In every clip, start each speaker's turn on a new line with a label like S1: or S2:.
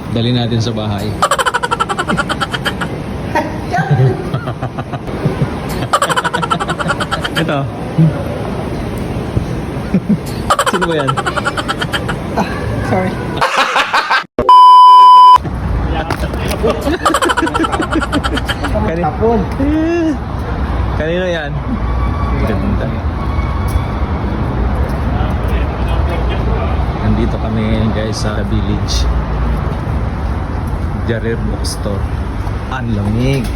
S1: Dali natin sa bahay. Ito. Sino ba yan?
S2: Sorry. Tapon.
S1: Kanino yan? Ganda. Nandito kami ngayon guys sa village. Jarir Bookstore. Ang lamig.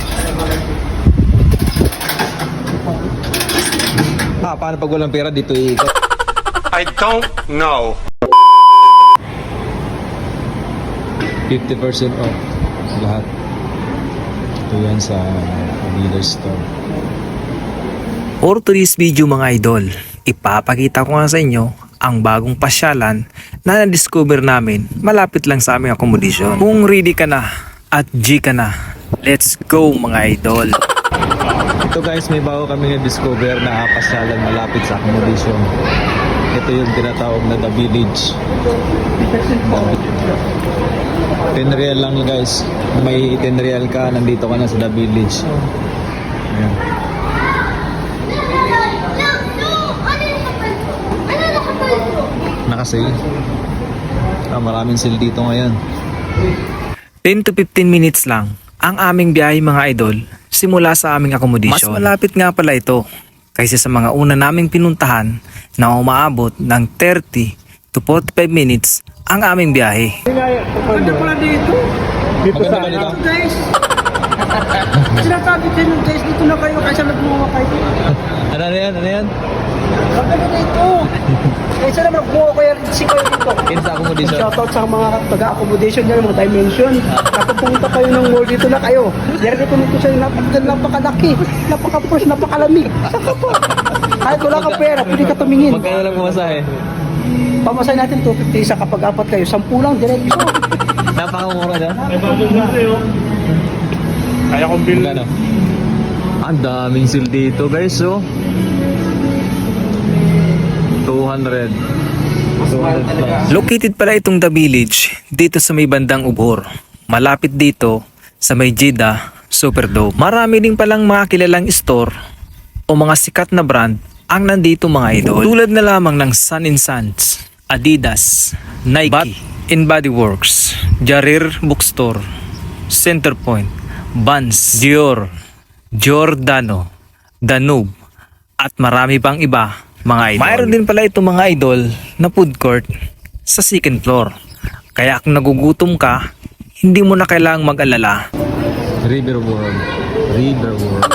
S1: Paano pag walang pera dito ikot?
S3: I don't know.
S1: 50% off lahat. Ito yan sa dealer store.
S4: For today's video mga idol, ipapakita ko nga sa inyo ang bagong pasyalan na na-discover namin malapit lang sa aming accommodation. Kung ready ka na at G ka na, let's go mga idol!
S1: Ito guys, may bago kami na-discover na pasyalan malapit sa accommodation. Ito yung tinatawag na The Village. 10 real lang guys. May 10 real ka, nandito ka na sa The Village. Ayan. Nakasale. Maraming sale dito ngayon.
S4: 10 to 15 minutes lang ang aming biyahe mga idol simula sa aming accommodation. Mas malapit nga pala ito kaysa sa mga una naming pinuntahan na umaabot ng 30 to 45 minutes ang aming biyahe.
S2: Maganda pala dito.
S1: Dito sa
S2: Guys. Sinasabi din yung guys, dito na kayo kaysa nagmuha kayo.
S1: Ano yan? Ano yan?
S2: Maganda dito. Kaysa naman nagmuha kayo si kayo dito.
S1: In sa accommodation.
S2: Shoutout sa mga taga-accommodation dyan, mga dimension. Kapag pumunta kayo ng mall, dito na kayo. Yan dito nito siya, napakalaki, napaka-push, napakalamig. Saka po. Kahit wala ka pera, pwede ka tumingin.
S1: Magkano lang pumasahe?
S2: Pamasay natin 250 isa kapag apat kayo. 10 lang, diretso.
S1: Napakamura na.
S3: Kaya kong bill.
S1: Magkano? Ang daming sale dito guys, oh. 200. 200 plus.
S4: Located pala itong The Village dito sa may bandang Ubhor. Malapit dito sa may Jeddah Superdome. Marami din palang mga kilalang store o mga sikat na brand ang nandito mga idol. Tulad na lamang ng Sun & Sons, Adidas, Nike, Bath & Body Works, Jarir Bookstore, Centerpoint, Vans, Dior, Giordano, Danube, at marami pang iba mga idol. Mayroon din pala itong mga idol na food court sa second floor. Kaya kung nagugutom ka, hindi mo na kailangang mag-alala.
S1: River World. River World.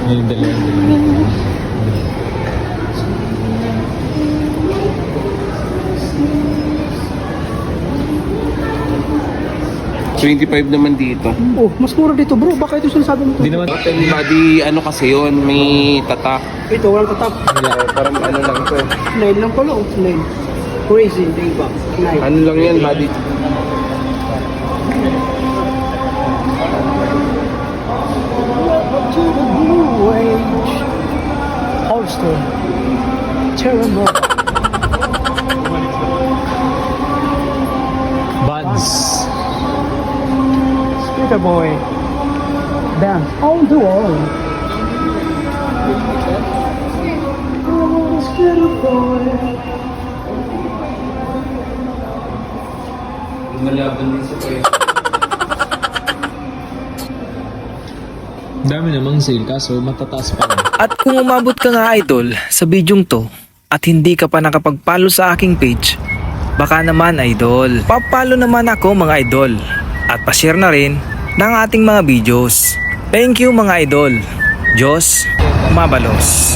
S1: Yung dali.
S5: 25 naman dito.
S2: Oh, mas mura dito bro. Baka ito sinasabi mo to.
S1: Hindi naman.
S5: Hotel body, ano kasi yun, may tatak.
S2: Ito, walang tatap.
S5: Parang ano lang to.
S2: 9 lang pala. 9. Crazy, diba? 9.
S5: Ano lang yan, body.
S2: Welcome to the new age. Holster. Terrible.
S1: Buds.
S2: Speaker boy. Dance on the wall. Speaker boy.
S5: Malaban din sa kayo.
S1: Dami namang sale kaso matataas pa rin.
S4: At kung umabot ka nga idol sa bidyong to at hindi ka pa nakapag-follow sa aking page, baka naman idol, papalo naman ako mga idol at pa-share na rin ng ating mga videos. Thank you mga idol. Diyos mabalos.